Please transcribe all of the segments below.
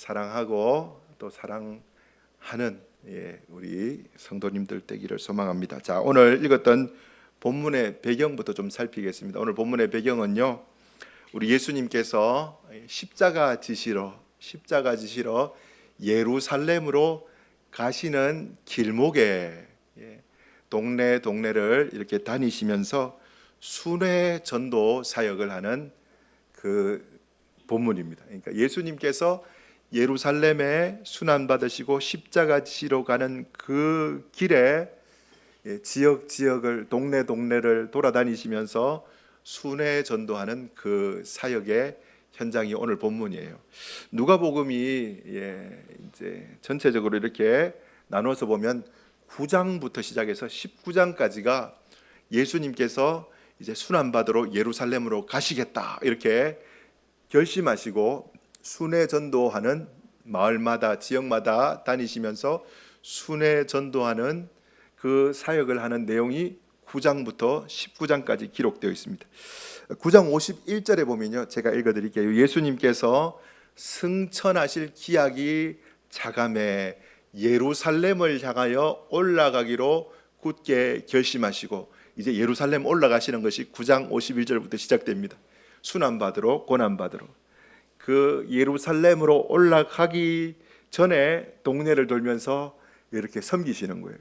사랑하고 또 사랑하는 우리 성도님들 되기를 소망합니다. 자, 오늘 읽었던 본문의 배경부터 좀 살피겠습니다. 오늘 본문의 배경은요, 우리 예수님께서 십자가 지시러 예루살렘으로 가시는 길목에 동네를 이렇게 다니시면서 순회 전도 사역을 하는 그 본문입니다. 그러니까 예수님께서 예루살렘에 순환 받으시고 십자가 지시러 가는 그 길에 지역을 동네를 돌아다니시면서 순회 전도하는 그 사역의 현장이 오늘 본문이에요. 누가복음이 이제 전체적으로 이렇게 나눠서 보면 9장부터 시작해서 19장까지가 예수님께서 이제 순환 받으러 예루살렘으로 가시겠다 이렇게 결심하시고 순회 전도하는 마을마다 지역마다 다니시면서 순회 전도하는 그 사역을 하는 내용이 9장부터 19장까지 기록되어 있습니다. 9장 51절에 보면요, 제가 읽어드릴게요. 예수님께서 승천하실 기약이 차감해 예루살렘을 향하여 올라가기로 굳게 결심하시고, 이제 예루살렘 올라가시는 것이 9장 51절부터 시작됩니다. 순환받으러 고난받으러 그 예루살렘으로 올라가기 전에 동네를 돌면서 이렇게 섬기시는 거예요.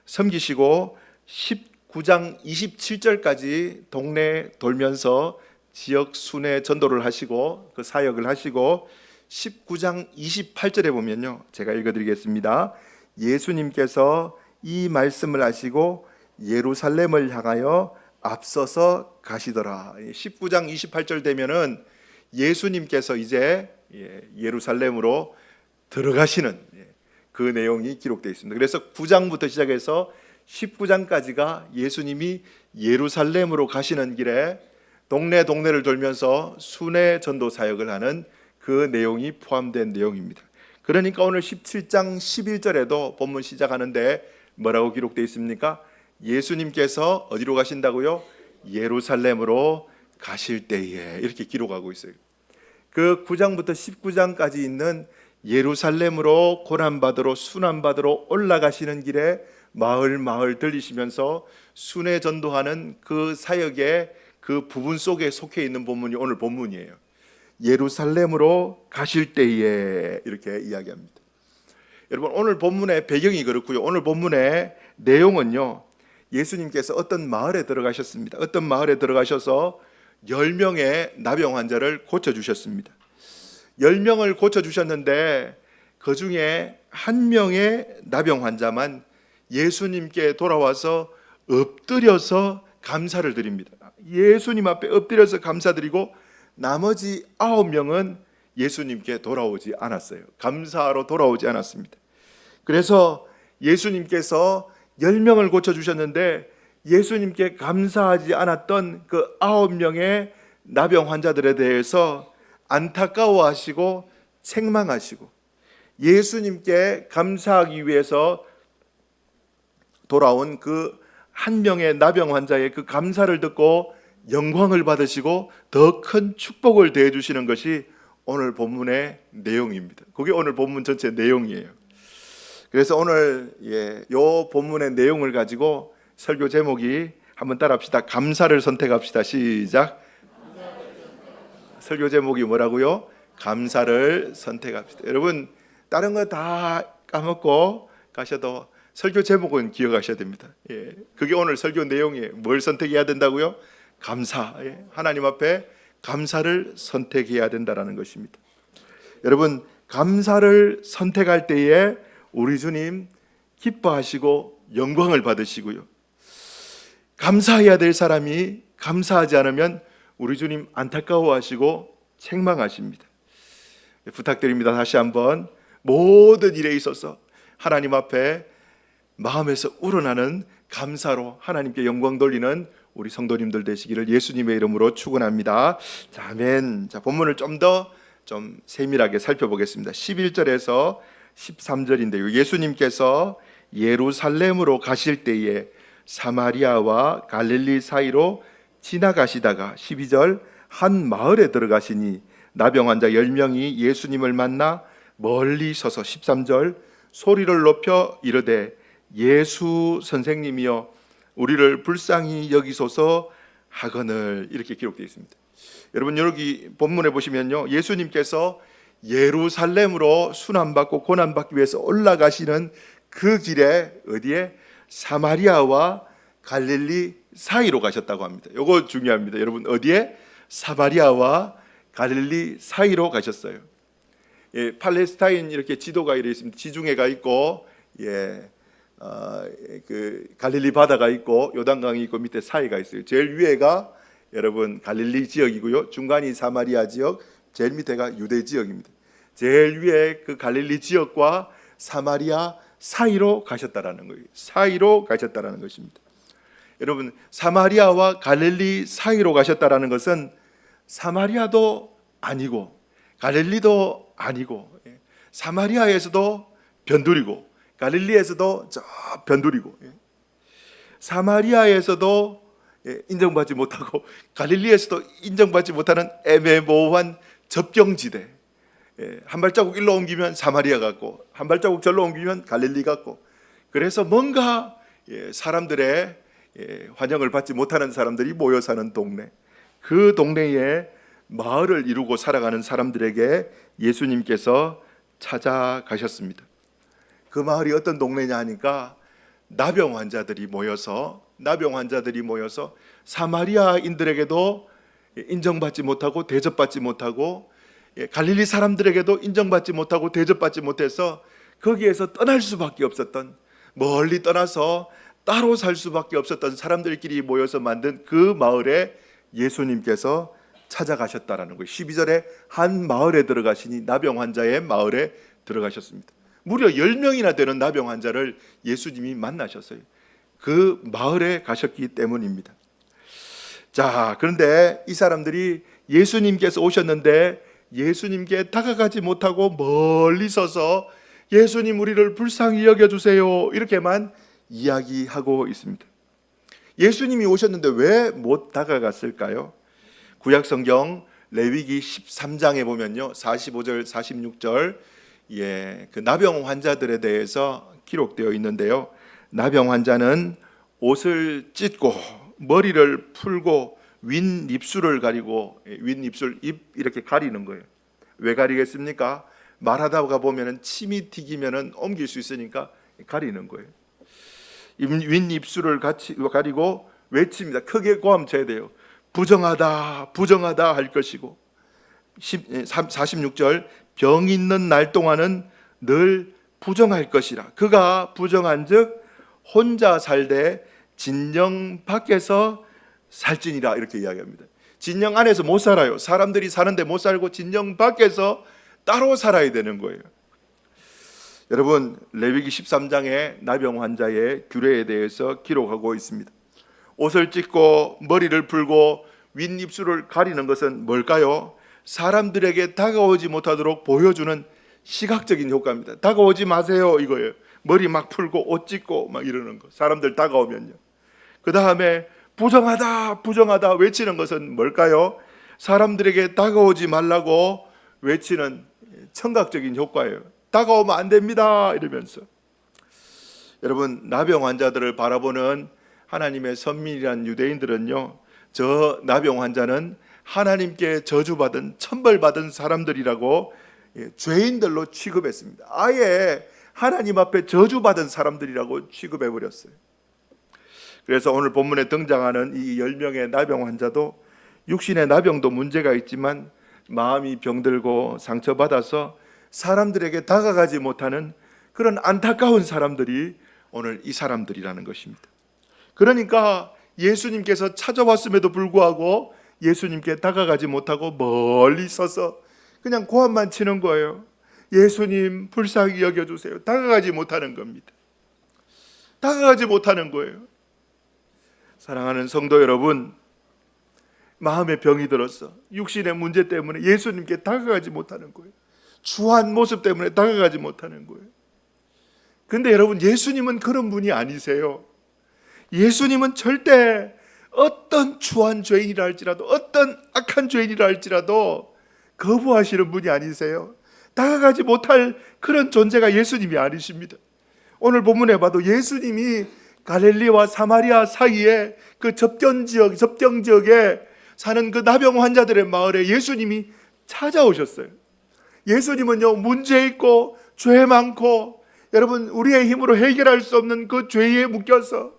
섬기시고 19장 27절까지 동네 돌면서 지역 순회 전도를 하시고 그 사역을 하시고, 19장 28절에 보면요, 제가 읽어드리겠습니다. 예수님께서 이 말씀을 하시고 예루살렘을 향하여 앞서서 가시더라. 19장 28절 되면은 예수님께서 이제 예루살렘으로 들어가시는 그 내용이 기록되어 있습니다. 그래서 9장부터 시작해서 19장까지가 예수님이 예루살렘으로 가시는 길에 동네를 돌면서 순회 전도 사역을 하는 그 내용이 포함된 내용입니다. 그러니까 오늘 17장 11절에도 본문 시작하는데 뭐라고 기록되어 있습니까? 예수님께서 어디로 가신다고요? 예루살렘으로 가실 때에, 이렇게 기록하고 있어요. 그 9장부터 19장까지 있는 예루살렘으로 고난받으러 순환받으러 올라가시는 길에 마을 들리시면서 순회 전도하는 그 사역의 그 부분 속에 속해 있는 본문이 오늘 본문이에요. 예루살렘으로 가실 때에, 이렇게 이야기합니다. 여러분, 오늘 본문의 배경이 그렇고요. 오늘 본문의 내용은요, 예수님께서 어떤 마을에 들어가셨습니다. 어떤 마을에 들어가셔서 10명의 나병 환자를 고쳐주셨습니다. 10명을 고쳐주셨는데 그 중에 한 명의 나병 환자만 예수님께 돌아와서 엎드려서 감사를 드립니다. 예수님 앞에 엎드려서 감사드리고 나머지 9명은 예수님께 돌아오지 않았어요. 감사하러 돌아오지 않았습니다. 그래서 예수님께서 10명을 고쳐주셨는데 예수님께 감사하지 않았던 그 9명의 나병 환자들에 대해서 안타까워하시고 책망하시고, 예수님께 감사하기 위해서 돌아온 그 한 명의 나병 환자의 그 감사를 듣고 영광을 받으시고 더 큰 축복을 대해 주시는 것이 오늘 본문의 내용입니다. 그게 오늘 본문 전체 내용이에요. 그래서 오늘 요 본문의 내용을 가지고 설교 제목이 한번 따라합시다. 감사를 선택합시다. 시작. 설교 제목이 뭐라고요? 감사를 선택합시다. 여러분, 다른 거 다 까먹고 가셔도 설교 제목은 기억하셔야 됩니다. 그게 오늘 설교 내용이에요. 뭘 선택해야 된다고요? 감사. 하나님 앞에 감사를 선택해야 된다라는 것입니다. 여러분, 감사를 선택할 때에 우리 주님 기뻐하시고 영광을 받으시고요, 감사해야 될 사람이 감사하지 않으면 우리 주님 안타까워하시고 책망하십니다. 부탁드립니다. 다시 한번 모든 일에 있어서 하나님 앞에 마음에서 우러나는 감사로 하나님께 영광 돌리는 우리 성도님들 되시기를 예수님의 이름으로 축원합니다. 자, 아멘. 자, 본문을 좀 더 세밀하게 살펴보겠습니다. 11절에서 13절인데요. 예수님께서 예루살렘으로 가실 때에 사마리아와 갈릴리 사이로 지나가시다가 12절 한 마을에 들어가시니 나병 환자 10명이 예수님을 만나 멀리 서서 13절 소리를 높여 이르되 예수 선생님이여 우리를 불쌍히 여기소서 하거늘, 이렇게 기록되어 있습니다. 여러분, 여기 본문에 보시면요, 예수님께서 예루살렘으로 순환받고 고난받기 위해서 올라가시는 그 길에 어디에? 사마리아와 갈릴리 사이로 가셨다고 합니다. 이거 중요합니다. 여러분, 어디에? 사마리아와 갈릴리 사이로 가셨어요. 예, 팔레스타인 이렇게 지도가 이렇게 있습니다. 지중해가 있고, 그 갈릴리 바다가 있고, 요단강이 있고, 밑에 사이가 있어요. 제일 위에가 여러분 갈릴리 지역이고요. 중간이 사마리아 지역, 제일 밑에가 유대 지역입니다. 제일 위에 그 갈릴리 지역과 사마리아 사이로 가셨다라는 거예요. 사이로 가셨다라는 것입니다. 여러분, 사마리아와 갈릴리 사이로 가셨다라는 것은 사마리아도 아니고 갈릴리도 아니고, 사마리아에서도 변두리고 갈릴리에서도 저 변두리고, 사마리아에서도 인정받지 못하고 갈릴리에서도 인정받지 못하는 애매모호한 접경지대. 한 발자국 일로 옮기면 사마리아 같고 한 발자국 절로 옮기면 갈릴리 같고, 그래서 뭔가 사람들의 환영을 받지 못하는 사람들이 모여 사는 동네, 그 동네에 마을을 이루고 살아가는 사람들에게 예수님께서 찾아가셨습니다. 그 마을이 어떤 동네냐 하니까 나병 환자들이 모여서 사마리아인들에게도 인정받지 못하고 대접받지 못하고, 갈릴리 사람들에게도 인정받지 못하고 대접받지 못해서 거기에서 떠날 수밖에 없었던, 멀리 떠나서 따로 살 수밖에 없었던 사람들끼리 모여서 만든 그 마을에 예수님께서 찾아가셨다라는 거예요. 12절에 한 마을에 들어가시니 나병 환자의 마을에 들어가셨습니다. 무려 10명이나 되는 나병 환자를 예수님이 만나셨어요. 그 마을에 가셨기 때문입니다. 자, 그런데 이 사람들이 예수님께서 오셨는데 예수님께 다가가지 못하고 멀리 서서 예수님 우리를 불쌍히 여겨주세요, 이렇게만 이야기하고 있습니다. 예수님이 오셨는데 왜 못 다가갔을까요? 구약성경 레위기 13장에 보면요, 45절 46절 그 나병 환자들에 대해서 기록되어 있는데요, 나병 환자는 옷을 찢고 머리를 풀고 윗입술을 가리고, 윗입술, 입 이렇게 가리는 거예요. 왜 가리겠습니까? 말하다가 보면은 침이 튀기면은 옮길 수 있으니까 가리는 거예요. 윗입술을 가리고 외칩니다. 크게 고함쳐야 돼요. 부정하다, 부정하다 할 것이고, 46절 병 있는 날 동안은 늘 부정할 것이라. 그가 부정한즉 혼자 살되 진영 밖에서 살지니라, 이렇게 이야기합니다. 진영 안에서 못 살아요. 사람들이 사는데 못 살고 진영 밖에서 따로 살아야 되는 거예요. 여러분, 레위기 13장에 나병 환자의 규례에 대해서 기록하고 있습니다. 옷을 찢고 머리를 풀고 윗입술을 가리는 것은 뭘까요? 사람들에게 다가오지 못하도록 보여주는 시각적인 효과입니다. 다가오지 마세요, 이거예요. 머리 막 풀고 옷 찢고 막 이러는 거, 사람들 다가오면요. 그 다음에 부정하다, 부정하다 외치는 것은 뭘까요? 사람들에게 다가오지 말라고 외치는 청각적인 효과예요. 다가오면 안 됩니다, 이러면서. 여러분, 나병 환자들을 바라보는 하나님의 선민이란 유대인들은요, 저 나병 환자는 하나님께 저주받은, 천벌받은 사람들이라고 죄인들로 취급했습니다. 아예 하나님 앞에 저주받은 사람들이라고 취급해버렸어요. 그래서 오늘 본문에 등장하는 이 10명의 나병 환자도 육신의 나병도 문제가 있지만 마음이 병들고 상처받아서 사람들에게 다가가지 못하는 그런 안타까운 사람들이 오늘 이 사람들이라는 것입니다. 그러니까 예수님께서 찾아왔음에도 불구하고 예수님께 다가가지 못하고 멀리 서서 그냥 고함만 치는 거예요. 예수님 불쌍히 여겨주세요. 다가가지 못하는 겁니다. 다가가지 못하는 거예요. 사랑하는 성도 여러분, 마음에 병이 들어서 육신의 문제 때문에 예수님께 다가가지 못하는 거예요. 추한 모습 때문에 다가가지 못하는 거예요. 근데 여러분, 예수님은 그런 분이 아니세요. 예수님은 절대 어떤 추한 죄인이라 할지라도, 어떤 악한 죄인이라 할지라도 거부하시는 분이 아니세요. 다가가지 못할 그런 존재가 예수님이 아니십니다. 오늘 본문에 봐도 예수님이 갈릴리와 사마리아 사이에 그 접경 지역에 사는 그 나병 환자들의 마을에 예수님이 찾아오셨어요. 예수님은요, 문제 있고 죄 많고 여러분 우리의 힘으로 해결할 수 없는 그 죄에 묶여서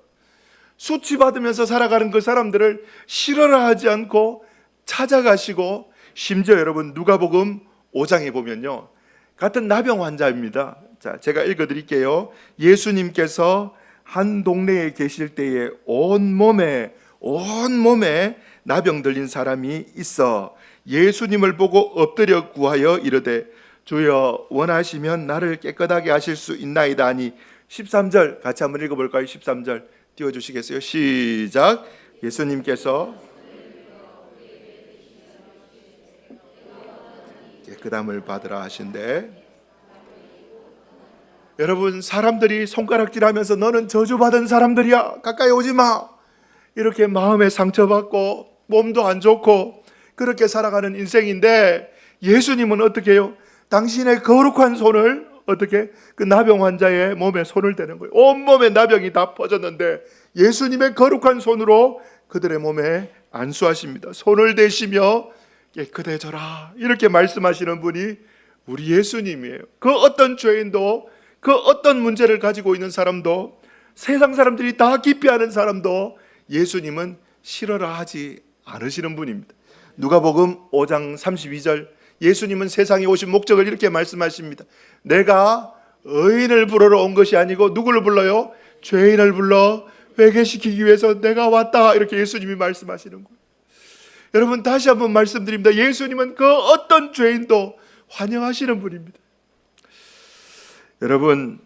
수치받으면서 살아가는 그 사람들을 싫어라 하지 않고 찾아가시고, 심지어 여러분 누가복음 5장에 보면요, 같은 나병 환자입니다. 자, 제가 읽어드릴게요. 예수님께서 한 동네에 계실 때에 온몸에 나병 들린 사람이 있어 예수님을 보고 엎드려 구하여 이르되 주여 원하시면 나를 깨끗하게 하실 수 있나이다 하니 13절 같이 한번 읽어볼까요? 13절 띄워주시겠어요? 시작. 예수님께서 깨끗함을 받으라 하신대. 여러분, 사람들이 손가락질하면서 너는 저주받은 사람들이야, 가까이 오지 마, 이렇게 마음에 상처받고 몸도 안 좋고 그렇게 살아가는 인생인데, 예수님은 어떻게 해요? 당신의 거룩한 손을 어떻게 그 나병 환자의 몸에 손을 대는 거예요. 온몸에 나병이 다 퍼졌는데 예수님의 거룩한 손으로 그들의 몸에 안수하십니다. 손을 대시며 깨끗해져라, 이렇게 말씀하시는 분이 우리 예수님이에요. 그 어떤 죄인도, 그 어떤 문제를 가지고 있는 사람도, 세상 사람들이 다 기피하는 사람도 예수님은 싫어라 하지 않으시는 분입니다. 누가복음 5장 32절, 예수님은 세상에 오신 목적을 이렇게 말씀하십니다. 내가 의인을 부르러 온 것이 아니고 누구를 불러요? 죄인을 불러 회개시키기 위해서 내가 왔다, 이렇게 예수님이 말씀하시는 거예요. 여러분, 다시 한번 말씀드립니다. 예수님은 그 어떤 죄인도 환영하시는 분입니다. 여러분,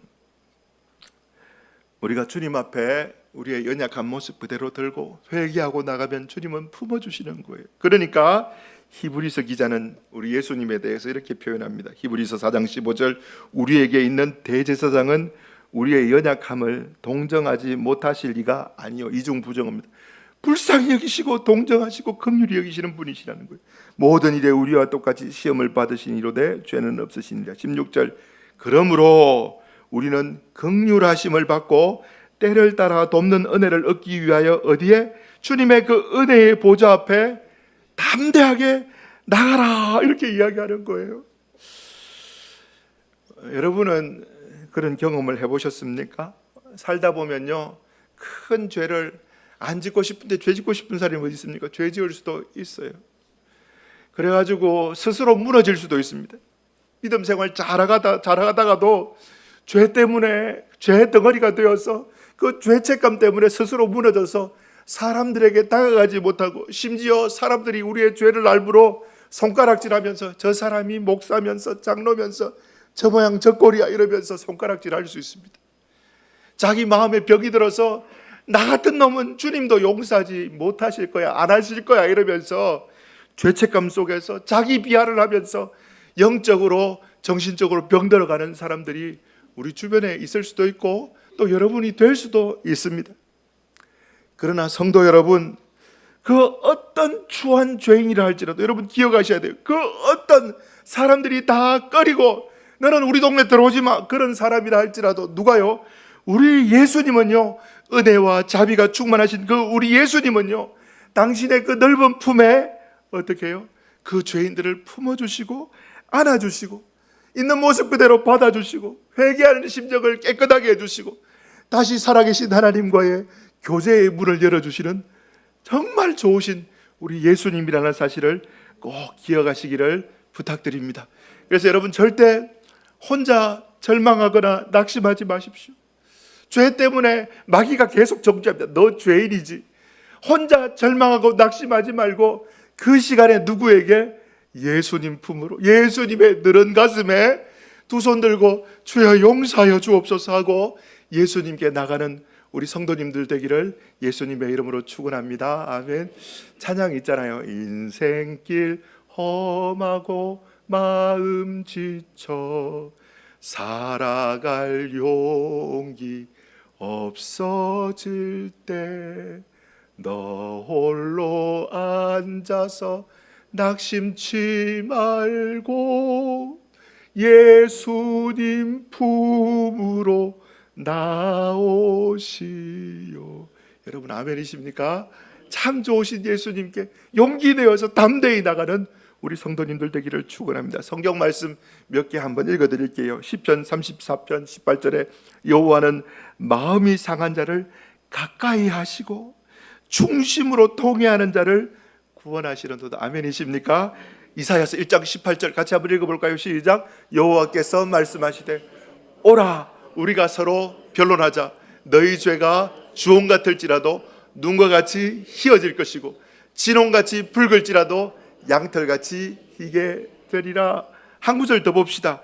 우리가 주님 앞에 우리의 연약한 모습 그대로 들고 회개하고 나가면 주님은 품어주시는 거예요. 그러니까 히브리서 기자는 우리 예수님에 대해서 이렇게 표현합니다. 히브리서 4장 15절, 우리에게 있는 대제사장은 우리의 연약함을 동정하지 못하실 리가 아니요, 이중부정입니다. 불쌍히 여기시고 동정하시고 긍휼히 여기시는 분이시라는 거예요. 모든 일에 우리와 똑같이 시험을 받으시니로되 죄는 없으시니라. 16절, 그러므로 우리는 긍휼하심을 받고 때를 따라 돕는 은혜를 얻기 위하여 어디에? 주님의 그 은혜의 보좌 앞에 담대하게 나가라, 이렇게 이야기하는 거예요. 여러분은 그런 경험을 해보셨습니까? 살다 보면요, 큰 죄를 안 짓고 싶은데 죄 짓고 싶은 사람이 어디 있습니까? 죄 지을 수도 있어요. 그래가지고 스스로 무너질 수도 있습니다. 믿음 생활 잘하다가도 죄 때문에 죄 덩어리가 되어서 그 죄책감 때문에 스스로 무너져서 사람들에게 다가가지 못하고, 심지어 사람들이 우리의 죄를 알므로 손가락질하면서 저 사람이 목사면서 장로면서 저 모양 저 꼴이야 이러면서 손가락질할 수 있습니다. 자기 마음에 벽이 들어서 나 같은 놈은 주님도 용서하지 못하실 거야, 안 하실 거야 이러면서 죄책감 속에서 자기 비하를 하면서 영적으로 정신적으로 병들어가는 사람들이 우리 주변에 있을 수도 있고 또 여러분이 될 수도 있습니다. 그러나 성도 여러분, 그 어떤 추한 죄인이라 할지라도 여러분 기억하셔야 돼요. 그 어떤 사람들이 다 꺼리고 너는 우리 동네 들어오지 마, 그런 사람이라 할지라도 누가요? 우리 예수님은요, 은혜와 자비가 충만하신 그 우리 예수님은요, 당신의 그 넓은 품에 어떻게 해요? 그 죄인들을 품어주시고 안아주시고 있는 모습 그대로 받아주시고 회개하는 심정을 깨끗하게 해주시고 다시 살아계신 하나님과의 교제의 문을 열어주시는 정말 좋으신 우리 예수님이라는 사실을 꼭 기억하시기를 부탁드립니다. 그래서 여러분, 절대 혼자 절망하거나 낙심하지 마십시오. 죄 때문에 마귀가 계속 정죄합니다. 너 죄인이지. 혼자 절망하고 낙심하지 말고 그 시간에 누구에게? 예수님 품으로, 예수님의 느른 가슴에 두 손 들고 주여 용서하여 주옵소서 하고 예수님께 나가는 우리 성도님들 되기를 예수님의 이름으로 축원합니다. 아멘. 찬양 있잖아요. 인생길 험하고 마음 지쳐 살아갈 용기 없어질 때 너 홀로 앉아서 낙심치 말고 예수님 품으로 나오시오. 여러분 아멘이십니까? 참 좋으신 예수님께 용기 내어서 담대히 나가는 우리 성도님들 되기를 축원합니다. 성경 말씀 몇 개 한번 읽어드릴게요. 시편 34편 18절에 여호와는 마음이 상한 자를 가까이 하시고 중심으로 통회하는 자를 구원하시는도다. 아멘이십니까? 이사야서 1장 18절 같이 한번 읽어볼까요? 시작. 여호와께서 말씀하시되 오라 우리가 서로 변론하자. 너희 죄가 주홍 같을지라도 눈과 같이 희어질 것이고 진홍같이 붉을지라도 양털같이 희게 되리라. 한 구절 더 봅시다.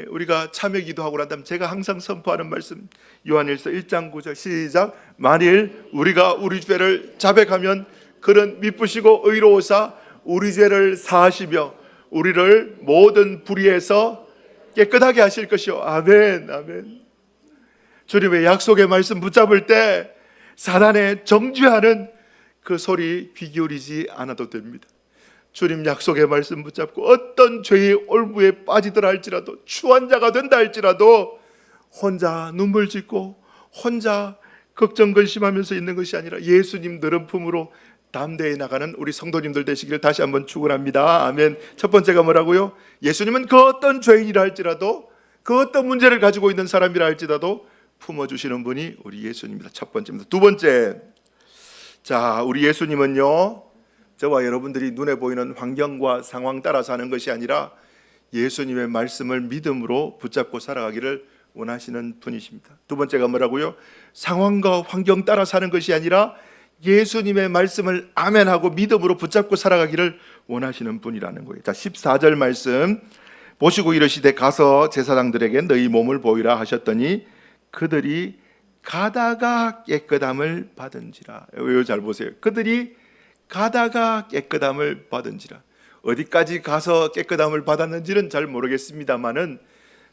우리가 참여 기도하고 난 다음 제가 항상 선포하는 말씀 요한일서 1장 9절 시작. 만일 우리가 우리 죄를 자백하면 그는 미쁘시고 의로우사 우리 죄를 사하시며 우리를 모든 불의에서 깨끗하게 하실 것이요. 아멘 아멘. 주님의 약속의 말씀 붙잡을 때 사단의 정죄하는 그 소리 귀 기울이지 않아도 됩니다. 주님 약속의 말씀 붙잡고 어떤 죄의 올무에 빠지더라 할지라도 추한 자가 된다 할지라도 혼자 눈물 짓고 혼자 걱정 근심하면서 있는 것이 아니라 예수님 너른 품으로 담대히 나가는 우리 성도님들 되시기를 다시 한번 축원합니다. 아멘. 첫 번째가 뭐라고요? 예수님은 그 어떤 죄인이라 할지라도 그 어떤 문제를 가지고 있는 사람이라 할지라도 품어주시는 분이 우리 예수님입니다. 첫 번째입니다. 두 번째, 자 우리 예수님은요 저와 여러분들이 눈에 보이는 환경과 상황 따라 사는 것이 아니라 예수님의 말씀을 믿음으로 붙잡고 살아가기를 원하시는 분이십니다. 두 번째가 뭐라고요? 상황과 환경 따라 사는 것이 아니라 예수님의 말씀을 아멘하고 믿음으로 붙잡고 살아가기를 원하시는 분이라는 거예요. 자 14절 말씀 보시고 이르시되 가서 제사장들에게 너희 몸을 보이라 하셨더니 그들이 가다가 깨끗함을 받은지라. 이거 잘 보세요. 그들이 가다가 깨끗함을 받은지라. 어디까지 가서 깨끗함을 받았는지는 잘 모르겠습니다만은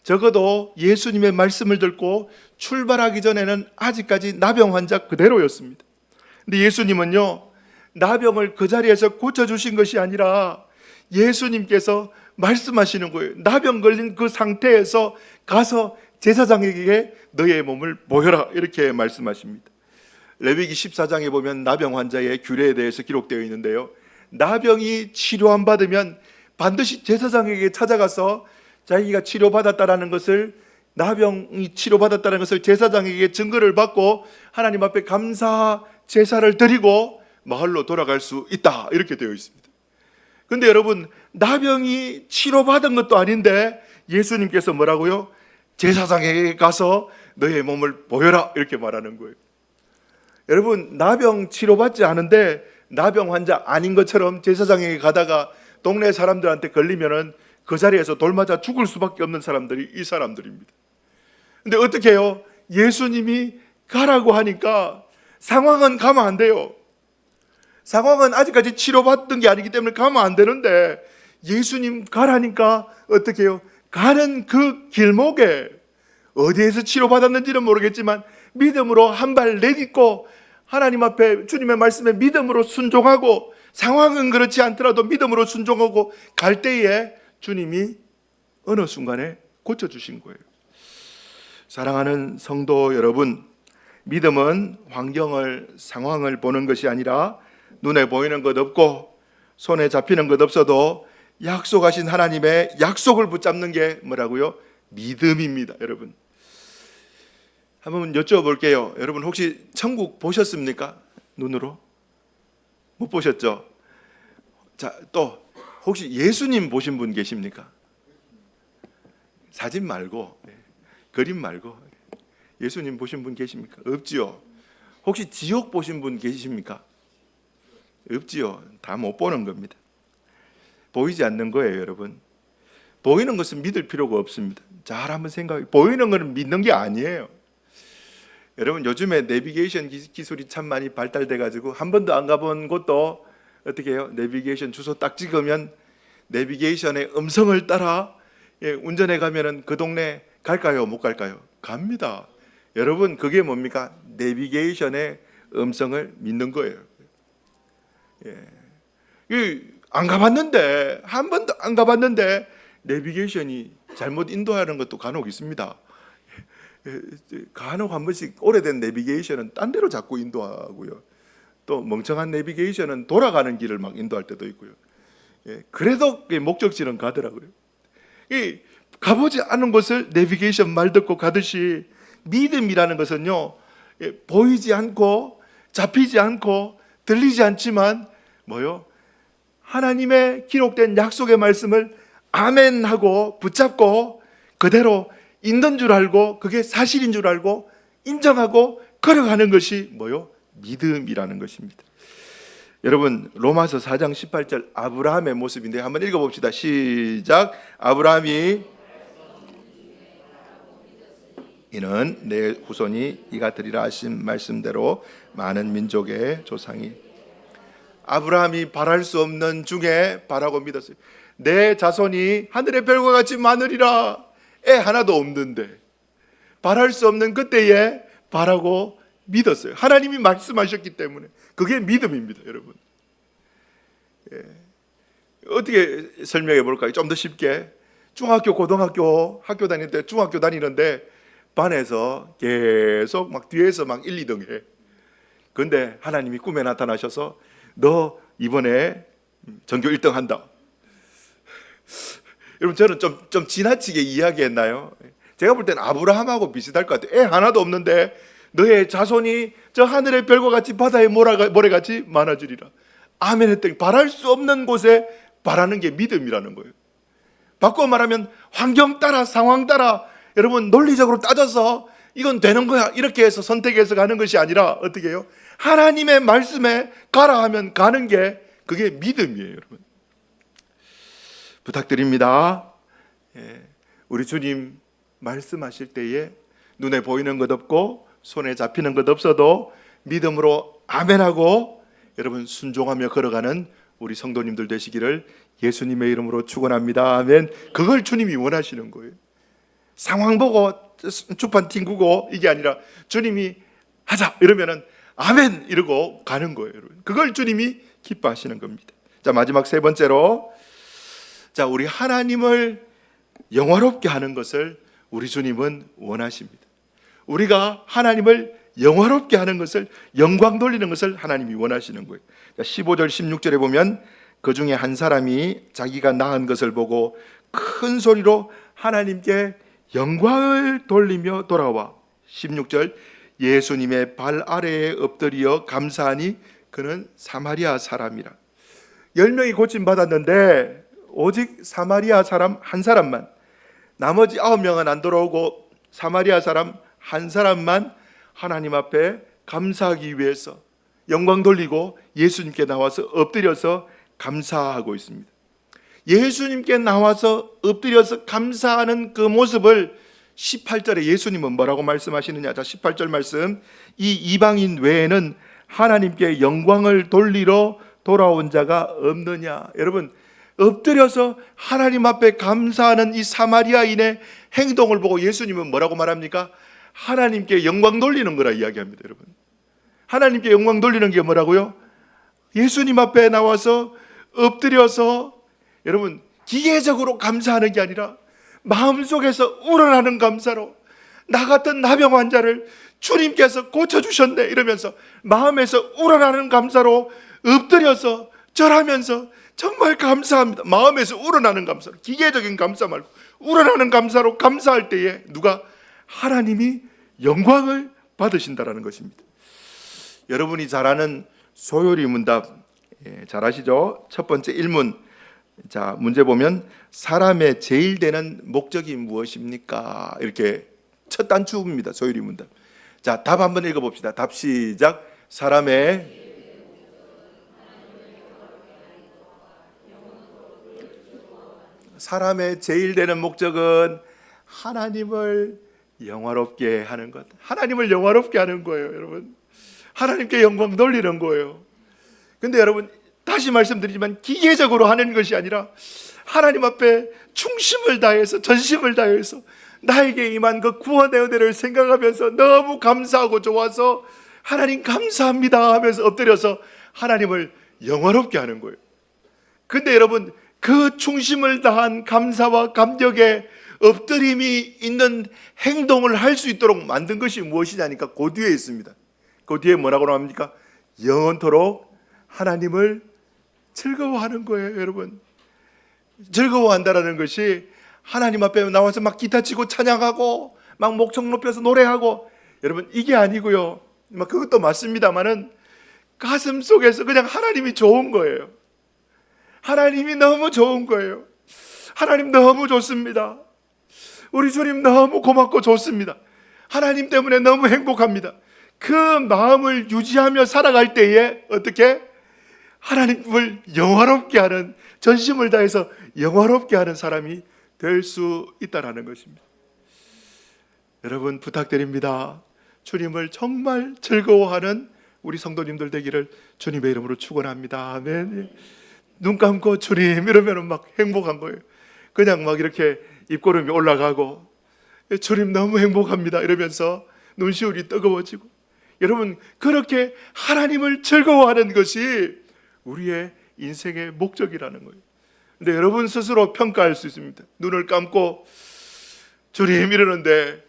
적어도 예수님의 말씀을 듣고 출발하기 전에는 아직까지 나병 환자 그대로였습니다. 근데 예수님은요 나병을 그 자리에서 고쳐주신 것이 아니라 예수님께서 말씀하시는 거예요. 나병 걸린 그 상태에서 가서 제사장에게 너의 몸을 보여라 이렇게 말씀하십니다. 레위기 14장에 보면 나병 환자의 규례에 대해서 기록되어 있는데요 나병이 치료 안 받으면 반드시 제사장에게 찾아가서 자기가 치료받았다라는 것을 나병이 치료받았다는 것을 제사장에게 증거를 받고 하나님 앞에 감사 제사를 드리고 마을로 돌아갈 수 있다 이렇게 되어 있습니다. 그런데 여러분 나병이 치료받은 것도 아닌데 예수님께서 뭐라고요? 제사장에게 가서 너의 몸을 보여라 이렇게 말하는 거예요. 여러분 나병 치료받지 않은데 나병 환자 아닌 것처럼 제사장에게 가다가 동네 사람들한테 걸리면은 그 자리에서 돌 맞아 죽을 수밖에 없는 사람들이 이 사람들입니다. 근데 어떻게 해요? 예수님이 가라고 하니까 상황은 가면 안 돼요. 상황은 아직까지 치료받던 게 아니기 때문에 가면 안 되는데 예수님 가라니까 어떻게 해요? 가는 그 길목에 어디에서 치료받았는지는 모르겠지만 믿음으로 한 발 내딛고 하나님 앞에 주님의 말씀에 믿음으로 순종하고 상황은 그렇지 않더라도 믿음으로 순종하고 갈 때에 주님이 어느 순간에 고쳐주신 거예요. 사랑하는 성도 여러분, 믿음은 환경을 상황을 보는 것이 아니라 눈에 보이는 것 없고 손에 잡히는 것 없어도 약속하신 하나님의 약속을 붙잡는 게 뭐라고요? 믿음입니다. 여러분 한번 여쭤볼게요. 여러분 혹시 천국 보셨습니까? 눈으로? 못 보셨죠? 자, 또 혹시 예수님 보신 분 계십니까? 사진 말고 그림 말고 예수님 보신 분 계십니까? 없지요. 혹시 지옥 보신 분 계십니까? 없지요. 다 못 보는 겁니다. 보이지 않는 거예요, 여러분. 보이는 것은 믿을 필요가 없습니다. 잘 한번 생각해. 보이는 것은 믿는 게 아니에요. 여러분 요즘에 내비게이션 기술이 참 많이 발달돼 가지고 한 번도 안 가본 곳도 어떻게 해요? 내비게이션 주소 딱 찍으면 내비게이션의 음성을 따라 운전해 가면은 그 동네 갈까요? 못 갈까요? 갑니다. 여러분 그게 뭡니까? 내비게이션의 음성을 믿는 거예요. 안 가봤는데 한 번도 안 가봤는데 내비게이션이 잘못 인도하는 것도 간혹 있습니다. 간혹 한 번씩 오래된 내비게이션은 딴 데로 자꾸 인도하고요. 또 멍청한 내비게이션은 돌아가는 길을 막 인도할 때도 있고요. 그래도 목적지는 가더라고요. 가보지 않은 곳을 내비게이션 말 듣고 가듯이 믿음이라는 것은요, 보이지 않고 잡히지 않고 들리지 않지만 뭐요? 하나님의 기록된 약속의 말씀을 아멘 하고 붙잡고 그대로 있는 줄 알고 그게 사실인 줄 알고 인정하고 걸어가는 것이 뭐요? 믿음이라는 것입니다. 여러분, 로마서 4장 18절 아브라함의 모습인데 한번 읽어봅시다. 시작. 아브라함이 이는 내 후손이 이가 되리라 하신 말씀대로 많은 민족의 조상이. 아브라함이 바랄 수 없는 중에 바라고 믿었어요. 내 자손이 하늘의 별과 같이 많으리라. 애 하나도 없는데 바랄 수 없는 그때에 바라고 믿었어요. 하나님이 말씀하셨기 때문에. 그게 믿음입니다, 여러분. 어떻게 설명해 볼까요? 좀 더 쉽게. 중학교, 고등학교 학교 다닐 때 중학교 다니는데 반에서 계속 막 뒤에서 막 1, 2등 해. 그런데 하나님이 꿈에 나타나셔서 너 이번에 전교 1등 한다. 여러분, 저는 좀 지나치게 이야기했나요? 제가 볼 때는 아브라함하고 비슷할 것 같아요. 애 하나도 없는데 너의 자손이 저 하늘의 별과 같이 바다의 모래같이 많아지리라. 아멘 했더니 바랄 수 없는 곳에 바라는 게 믿음이라는 거예요. 바꿔 말하면 환경 따라 상황 따라 여러분 논리적으로 따져서 이건 되는 거야 이렇게 해서 선택해서 가는 것이 아니라 어떻게 해요? 하나님의 말씀에 가라 하면 가는 게 그게 믿음이에요, 여러분. 부탁드립니다. 우리 주님 말씀하실 때에 눈에 보이는 것 없고 손에 잡히는 것 없어도 믿음으로 아멘하고 여러분 순종하며 걸어가는 우리 성도님들 되시기를 예수님의 이름으로 축원합니다. 아멘. 그걸 주님이 원하시는 거예요. 상황 보고 주판 튕구고 이게 아니라 주님이 하자 이러면은 아멘 이러고 가는 거예요, 여러분. 그걸 주님이 기뻐하시는 겁니다. 자, 마지막 세 번째로, 자, 우리 하나님을 영화롭게 하는 것을 우리 주님은 원하십니다. 우리가 하나님을 영화롭게 하는 것을, 영광 돌리는 것을 하나님이 원하시는 거예요. 15절 16절에 보면 그 중에 한 사람이 자기가 낳은 것을 보고 큰 소리로 하나님께 영광을 돌리며 돌아와 16절 예수님의 발 아래에 엎드려 감사하니 그는 사마리아 사람이라. 10명이 고침받았는데 오직 사마리아 사람 한 사람만, 나머지 9명은 안 돌아오고 사마리아 사람 한 사람만 하나님 앞에 감사하기 위해서 영광 돌리고 예수님께 나와서 엎드려서 감사하고 있습니다. 예수님께 나와서 엎드려서 감사하는 그 모습을 18절에 예수님은 뭐라고 말씀하시느냐. 자, 18절 말씀. 이 이방인 외에는 하나님께 영광을 돌리러 돌아온 자가 없느냐. 여러분, 엎드려서 하나님 앞에 감사하는 이 사마리아인의 행동을 보고 예수님은 뭐라고 말합니까? 하나님께 영광 돌리는 거라 이야기합니다, 여러분. 하나님께 영광 돌리는 게 뭐라고요? 예수님 앞에 나와서 엎드려서 여러분 기계적으로 감사하는 게 아니라 마음속에서 우러나는 감사로, 나 같은 나병 환자를 주님께서 고쳐주셨네 이러면서 마음에서 우러나는 감사로 엎드려서 절하면서 정말 감사합니다. 마음에서 우러나는 감사로, 기계적인 감사 말고 우러나는 감사로 감사할 때에 누가? 하나님이 영광을 받으신다라는 것입니다. 여러분이 잘 아는 소요리 문답 잘 아시죠? 첫 번째 1문. 자, 문제 보면 사람의 제일 되는 목적이 무엇입니까? 이렇게 첫 단추입니다. 소요리 문답. 자, 답 한번 읽어봅시다. 답 시작. 사람의 제일 되는 목적은 하나님을 영화롭게 하는 것. 하나님을 영화롭게 하는 거예요, 여러분. 하나님께 영광 돌리는 거예요. 근데 여러분, 다시 말씀드리지만 기계적으로 하는 것이 아니라 하나님 앞에 충심을 다해서, 전심을 다해서 나에게 임한 그 구원의 은혜를 생각하면서 너무 감사하고 좋아서 하나님 감사합니다 하면서 엎드려서 하나님을 영화롭게 하는 거예요. 근데 여러분, 그 충심을 다한 감사와 감격에 엎드림이 있는 행동을 할 수 있도록 만든 것이 무엇이냐니까 그 뒤에 있습니다. 그 뒤에 뭐라고 나옵니까? 영원토록 하나님을 즐거워하는 거예요, 여러분. 즐거워한다라는 것이 하나님 앞에 나와서 막 기타 치고 찬양하고 막 목청 높여서 노래하고, 여러분 이게 아니고요. 막 그것도 맞습니다만은 가슴 속에서 그냥 하나님이 좋은 거예요. 하나님이 너무 좋은 거예요. 하나님 너무 좋습니다. 우리 주님 너무 고맙고 좋습니다. 하나님 때문에 너무 행복합니다. 그 마음을 유지하며 살아갈 때에 어떻게 하나님을 영화롭게 하는, 전심을 다해서 영화롭게 하는 사람이 될 수 있다는 것입니다. 여러분 부탁드립니다. 주님을 정말 즐거워하는 우리 성도님들 되기를 주님의 이름으로 축원합니다. 아멘. 눈 감고 주님 이러면 막 행복한 거예요. 그냥 막 이렇게 입꼬름이 올라가고 주님 너무 행복합니다 이러면서 눈시울이 뜨거워지고, 여러분 그렇게 하나님을 즐거워하는 것이 우리의 인생의 목적이라는 거예요. 근데 여러분 스스로 평가할 수 있습니다. 눈을 감고 주님 이러는데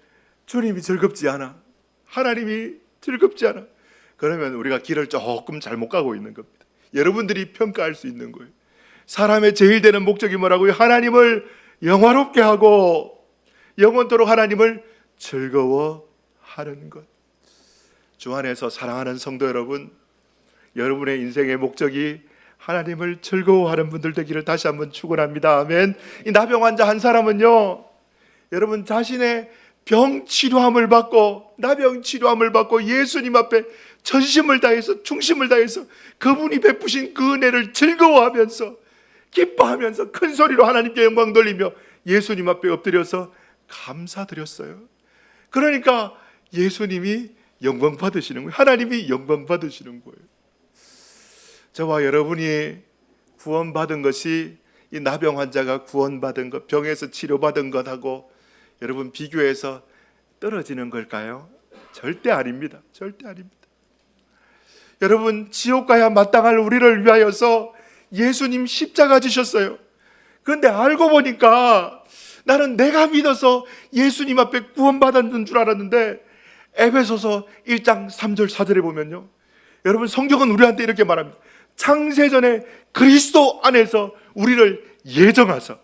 주님이 즐겁지 않아, 하나님이 즐겁지 않아, 그러면 우리가 길을 조금 잘못 가고 있는 겁니다. 여러분들이 평가할 수 있는 거예요. 사람의 제일 되는 목적이 뭐라고요? 하나님을 영화롭게 하고 영원토록 하나님을 즐거워하는 것. 주 안에서 사랑하는 성도 여러분, 여러분의 인생의 목적이 하나님을 즐거워하는 분들 되기를 다시 한번 축원합니다. 아멘. 이 나병 환자 한 사람은요, 여러분 자신의 병 치료함을 받고, 나병 치료함을 받고 예수님 앞에 전심을 다해서 충심을 다해서 그분이 베푸신 그 은혜를 즐거워하면서 기뻐하면서 큰 소리로 하나님께 영광 돌리며 예수님 앞에 엎드려서 감사드렸어요. 그러니까 예수님이 영광 받으시는 거예요. 하나님이 영광 받으시는 거예요. 저와 여러분이 구원받은 것이, 이 나병 환자가 구원받은 것, 병에서 치료받은 것하고 여러분 비교해서 떨어지는 걸까요? 절대 아닙니다. 절대 아닙니다. 여러분 지옥 가야 마땅할 우리를 위하여서 예수님 십자가 지셨어요. 그런데 알고 보니까 나는 내가 믿어서 예수님 앞에 구원받았는 줄 알았는데, 에베소서 1장 3절 4절에 보면요, 여러분 성경은 우리한테 이렇게 말합니다. 창세전에 그리스도 안에서 우리를 예정하사,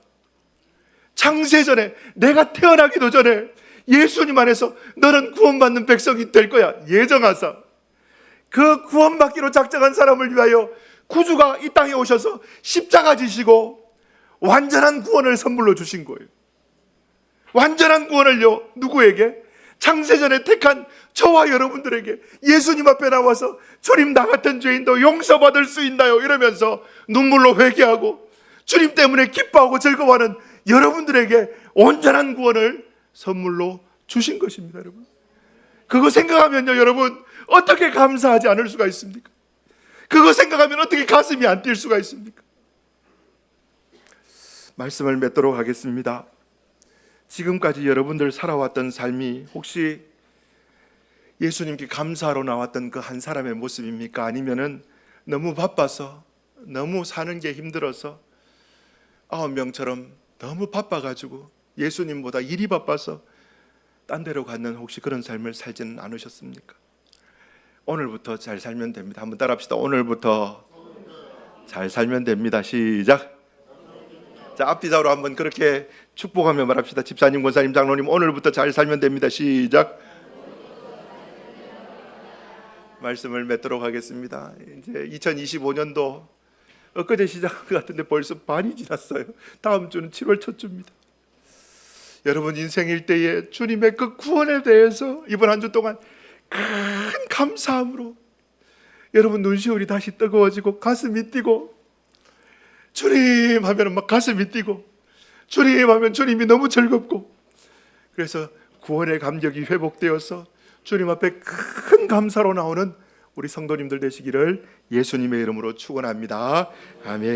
창세전에 내가 태어나기도 전에 예수님 안에서 너는 구원받는 백성이 될 거야 예정하사, 그 구원받기로 작정한 사람을 위하여 구주가 이 땅에 오셔서 십자가 지시고 완전한 구원을 선물로 주신 거예요. 완전한 구원을요, 누구에게? 창세전에 택한 저와 여러분들에게 예수님 앞에 나와서 주님 나 같은 죄인도 용서받을 수 있나요? 이러면서 눈물로 회개하고 주님 때문에 기뻐하고 즐거워하는 여러분들에게 온전한 구원을 선물로 주신 것입니다. 여러분 그거 생각하면요, 여러분 어떻게 감사하지 않을 수가 있습니까? 그거 생각하면 어떻게 가슴이 안 뛸 수가 있습니까? 말씀을 맺도록 하겠습니다. 지금까지 여러분들 살아왔던 삶이 혹시 예수님께 감사하러 나왔던 그 한 사람의 모습입니까? 아니면은 너무 바빠서, 너무 사는 게 힘들어서 9명처럼 너무 바빠가지고 예수님보다 일이 바빠서 딴 데로 갔는 혹시 그런 삶을 살지는 않으셨습니까? 오늘부터 잘 살면 됩니다. 한번 따라합시다. 오늘부터 잘 살면 됩니다. 시작. 자, 앞뒤좌우로 한번 그렇게 축복하며 말합시다. 집사님, 권사님, 장로님, 오늘부터 잘 살면 됩니다. 시작. 말씀을 맺도록 하겠습니다. 이제 2025년도 엊그제 시작한 것 같은데 벌써 반이 지났어요. 다음 주는 7월 첫 주입니다. 여러분 인생 일대에 주님의 그 구원에 대해서 이번 한 주 동안 큰 감사함으로 여러분 눈시울이 다시 뜨거워지고 가슴이 뛰고, 주님 하면 막 가슴이 뛰고, 주님 하면 주님이 너무 즐겁고, 그래서 구원의 감격이 회복되어서 주님 앞에 큰 감사로 나오는 우리 성도님들 되시기를 예수님의 이름으로 축원합니다. 아멘.